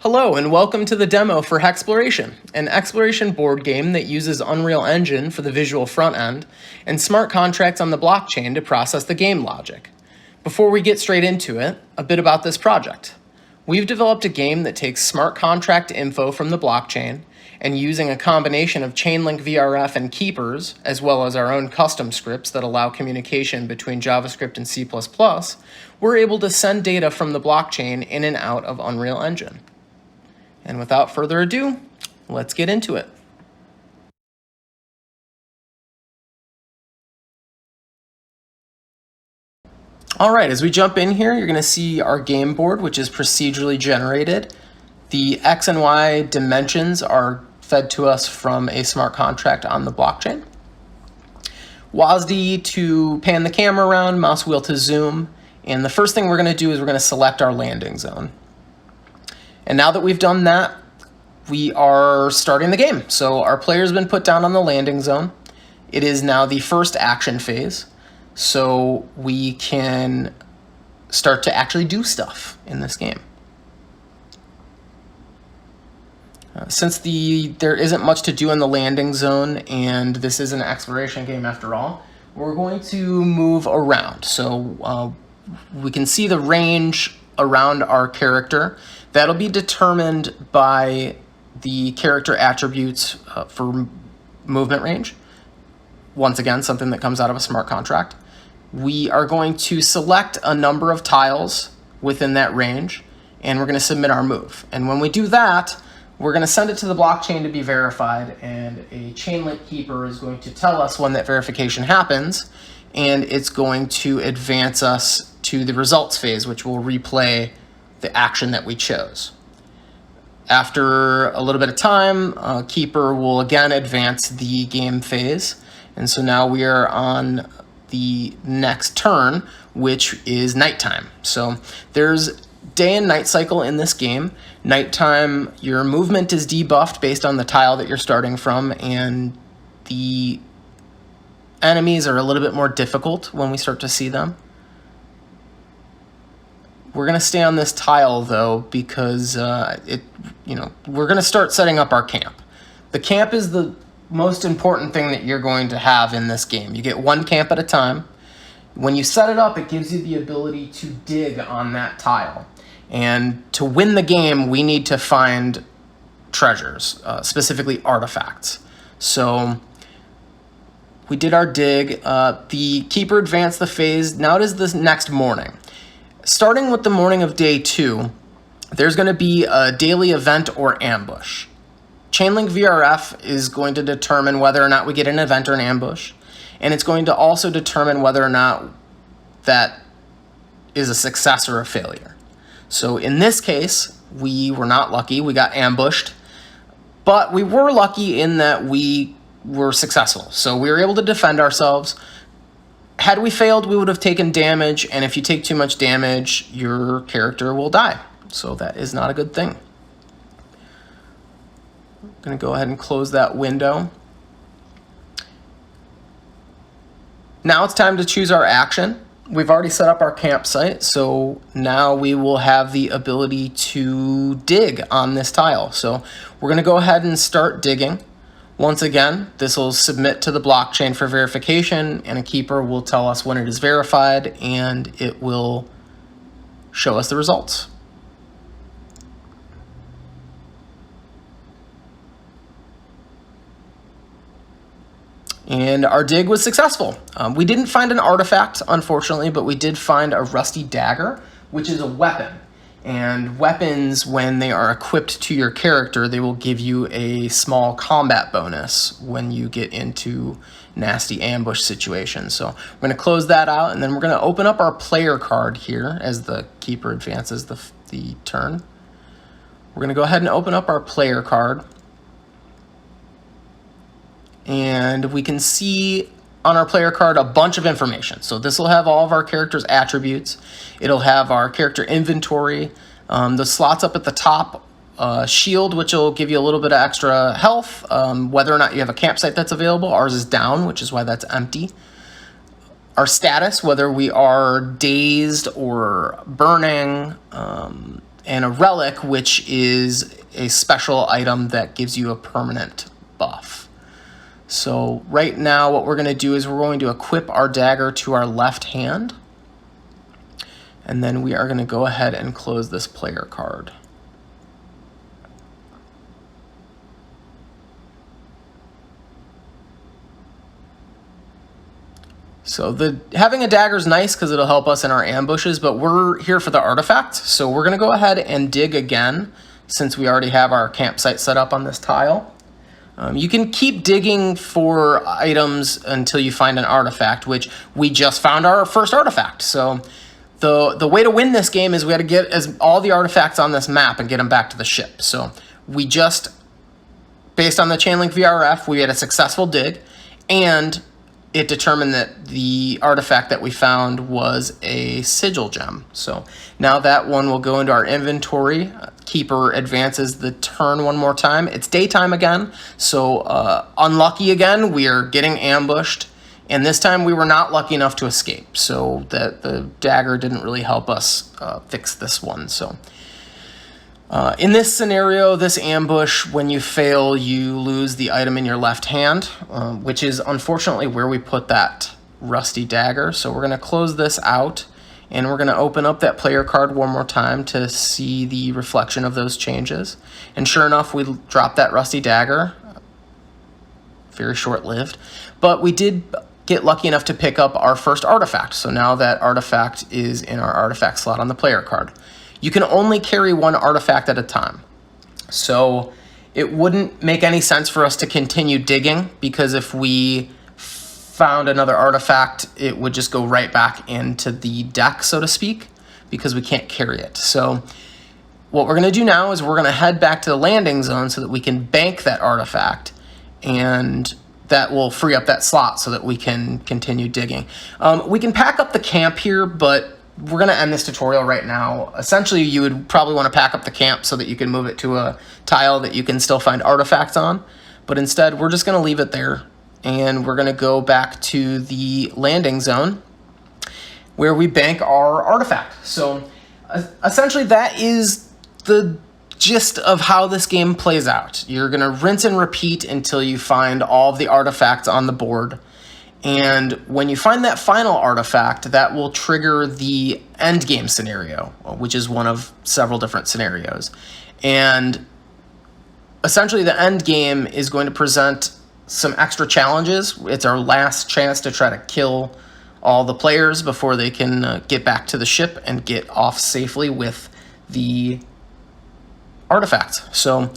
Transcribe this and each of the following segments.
Hello and welcome to the demo for Hexploration, an exploration board game that uses Unreal Engine for the visual front end and smart contracts on the blockchain to process the game logic. Before we get straight into it, a bit about this project. We've developed a game that takes smart contract info from the blockchain and using a combination of Chainlink VRF and keepers, as well as our own custom scripts that allow communication between JavaScript and C++, we're able to send data from the blockchain in and out of Unreal Engine. And without further ado, let's get into it. All right, as we jump in here, you're going to see our game board, which is procedurally generated. The X and Y dimensions are fed to us from a smart contract on the blockchain. WASD to pan the camera around, mouse wheel to zoom. And the first thing we're going to do is we're going to select our landing zone. And now that we've done that, we are starting the game. So our player's been put down on the landing zone. It is now the first action phase. So we can start to actually do stuff in this game. Since there isn't much to do in the landing zone, and this is an exploration game after all, we're going to move around. So we can see the range around our character. That'll be determined by the character attributes for movement range. Once again, something that comes out of a smart contract. We are going to select a number of tiles within that range, and we're going to submit our move. And when we do that, we're going to send it to the blockchain to be verified, and a Chainlink keeper is going to tell us when that verification happens, and it's going to advance us to the results phase, which will replay the action that we chose. After a little bit of time, keeper will again advance the game phase, and so now we are on the next turn, which is nighttime. So there's day and night cycle in this game. Nighttime, your movement is debuffed based on the tile that you're starting from, and the enemies are a little bit more difficult when we start to see them. We're going to stay on this tile though because we're going to start setting up our camp. The camp is the most important thing that you're going to have in this game. You get one camp at a time. When you set it up, it gives you the ability to dig on that tile. And to win the game, we need to find treasures, specifically artifacts. So we did our dig. The keeper advanced the phase. Now it is the next morning. Starting with the morning of day 2, there's going to be a daily event or ambush. Chainlink VRF is going to determine whether or not we get an event or an ambush, and it's going to also determine whether or not that is a success or a failure. So in this case, we were not lucky. We got ambushed, but we were lucky in that we were successful. So we were able to defend ourselves. Had we failed, we would have taken damage, and if you take too much damage, your character will die. So that is not a good thing. I'm going to go ahead and close that window. Now it's time to choose our action. We've already set up our campsite, so now we will have the ability to dig on this tile. So we're going to go ahead and start digging. Once again, this will submit to the blockchain for verification, and a keeper will tell us when it is verified, and it will show us the results. And our dig was successful. We didn't find an artifact, unfortunately, but we did find a rusty dagger, which is a weapon. And weapons, when they are equipped to your character, they will give you a small combat bonus when you get into nasty ambush situations. So we're going to close that out, and then we're going to open up our player card here as the keeper advances the turn. We're going to go ahead and open up our player card. And we can see on our player card a bunch of information. So this will have all of our character's attributes. It'll have our character inventory, the slots up at the top, shield, which will give you a little bit of extra health, whether or not you have a campsite that's available. Ours is down, which is why that's empty. Our status, whether we are dazed or burning, and a relic, which is a special item that gives you a permanent buff. So right now what we're going to do is we're going to equip our dagger to our left hand, and then we are going to go ahead and close this player card. So having a dagger is nice because it'll help us in our ambushes, but we're here for the artifact. So we're going to go ahead and dig again since we already have our campsite set up on this tile. You can keep digging for items until you find an artifact, which we just found our first artifact. So the way to win this game is we got to get all the artifacts on this map and get them back to the ship. So we just, based on the Chainlink VRF, we had a successful dig, and it determined that the artifact that we found was a sigil gem. So now that one will go into our inventory. Keeper advances the turn one more time. It's daytime again, so unlucky again. We are getting ambushed, and this time we were not lucky enough to escape, so that the dagger didn't really help us fix this one. So in this scenario, this ambush, when you fail, you lose the item in your left hand, which is unfortunately where we put that rusty dagger. So we're going to close this out, and we're going to open up that player card one more time to see the reflection of those changes. And sure enough, we dropped that rusty dagger. Very short-lived. But we did get lucky enough to pick up our first artifact. So now that artifact is in our artifact slot on the player card. You can only carry one artifact at a time. So it wouldn't make any sense for us to continue digging, because if we found another artifact, it would just go right back into the deck, so to speak, because we can't carry it. So what we're going to do now is we're going to head back to the landing zone so that we can bank that artifact, and that will free up that slot so that we can continue digging. We can pack up the camp here, but we're going to end this tutorial right now. Essentially, you would probably want to pack up the camp so that you can move it to a tile that you can still find artifacts on. But instead, we're just going to leave it there, and we're going to go back to the landing zone where we bank our artifact. So essentially, that is the gist of how this game plays out. You're going to rinse and repeat until you find all of the artifacts on the board. And when you find that final artifact, that will trigger the end game scenario, which is one of several different scenarios. And essentially, the end game is going to present some extra challenges. It's our last chance to try to kill all the players before they can get back to the ship and get off safely with the artifacts. So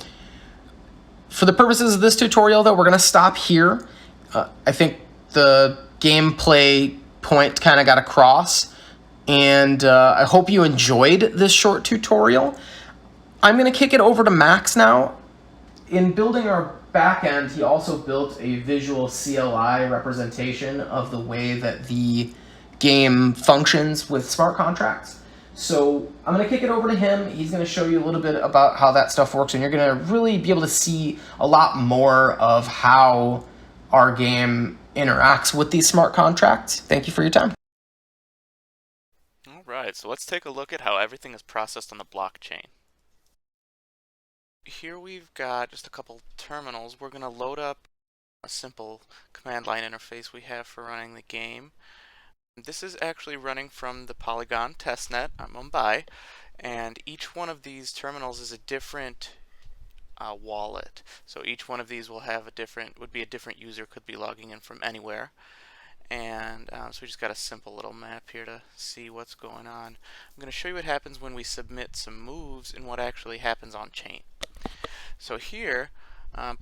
for the purposes of this tutorial, though, we're going to stop here. I think the gameplay point kind of got across, and I hope you enjoyed this short tutorial. I'm going to kick it over to Max now. In building our backend, he also built a visual CLI representation of the way that the game functions with smart contracts. So I'm going to kick it over to him. He's going to show you a little bit about how that stuff works, and you're going to really be able to see a lot more of how our game interacts with these smart contracts. Thank you for your time. All right, so let's take a look at how everything is processed on the blockchain. Here we've got just a couple terminals. We're going to load up a simple command line interface we have for running the game. This is actually running from the Polygon testnet on Mumbai, and each one of these terminals is a different wallet. So each one of these will have would be a different user, could be logging in from anywhere. And so we just got a simple little map here to see what's going on. I'm going to show you what happens when we submit some moves and what actually happens on chain. So here,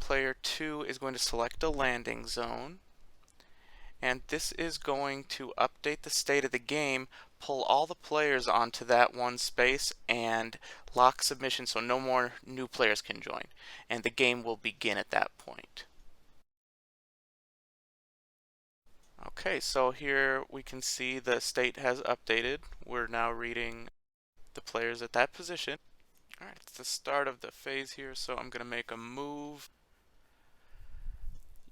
player 2 is going to select a landing zone, and this is going to update the state of the game, pull all the players onto that one space, and lock submission so no more new players can join. And the game will begin at that point. Okay, so here we can see the state has updated. We're now reading the players at that position. Alright, it's the start of the phase here, so I'm going to make a move.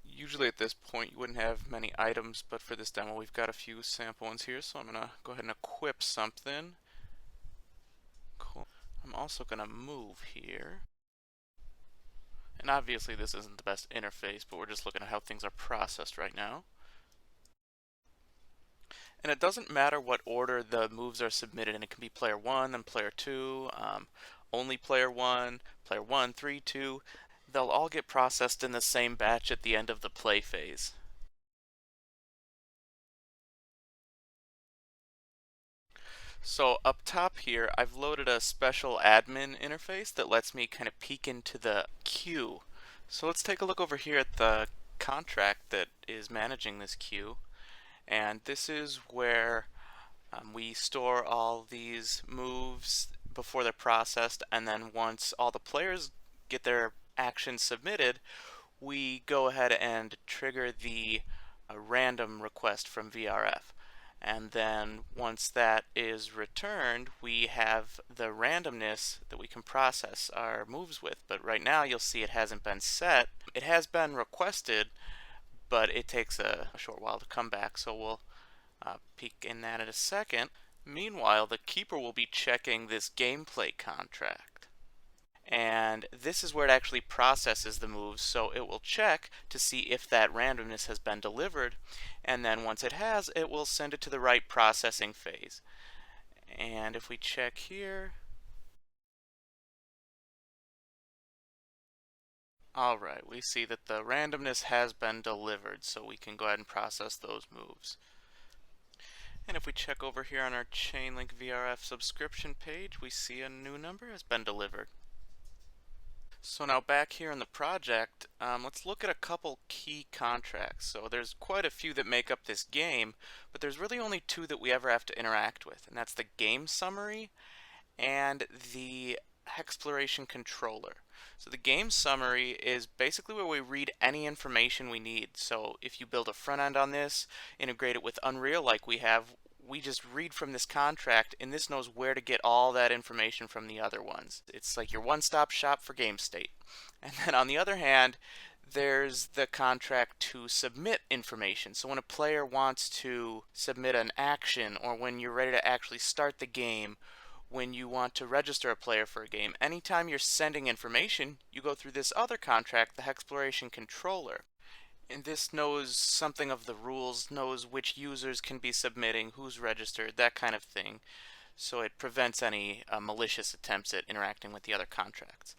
Usually at this point you wouldn't have many items, but for this demo we've got a few sample ones here, so I'm going to go ahead and equip something. Cool. I'm also going to move here. And obviously this isn't the best interface, but we're just looking at how things are processed right now. And it doesn't matter what order the moves are submitted in. It can be player 1, then player 2, only player 1, 3, 2. They'll all get processed in the same batch at the end of the play phase. So up top here, I've loaded a special admin interface that lets me kind of peek into the queue. So let's take a look over here at the contract that is managing this queue. And this is where we store all these moves before they're processed, and then once all the players get their actions submitted, we go ahead and trigger the random request from VRF. And then once that is returned, we have the randomness that we can process our moves with. But right now you'll see it hasn't been set. It has been requested, but it takes a short while to come back, so we'll peek in that in a second. Meanwhile, the keeper will be checking this gameplay contract. And this is where it actually processes the moves, so it will check to see if that randomness has been delivered, and then once it has, it will send it to the right processing phase. And if we check here, alright, we see that the randomness has been delivered, so we can go ahead and process those moves. And if we check over here on our Chainlink VRF subscription page, we see a new number has been delivered. So now back here in the project, let's look at a couple key contracts. So there's quite a few that make up this game, but there's really only two that we ever have to interact with, and that's the game summary and the exploration controller. So the game summary is basically where we read any information we need. So if you build a front end on this, integrate it with Unreal like we have, we just read from this contract, and this knows where to get all that information from the other ones. It's like your one-stop shop for game state. And then on the other hand, there's the contract to submit information. So when a player wants to submit an action, or when you're ready to actually start the game, when you want to register a player for a game, anytime you're sending information, you go through this other contract, the exploration controller. And this knows something of the rules, knows which users can be submitting, who's registered, that kind of thing. So it prevents any malicious attempts at interacting with the other contracts.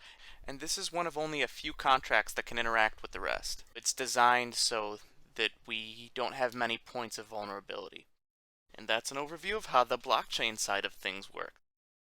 And this is one of only a few contracts that can interact with the rest. It's designed so that we don't have many points of vulnerability. And that's an overview of how the blockchain side of things work.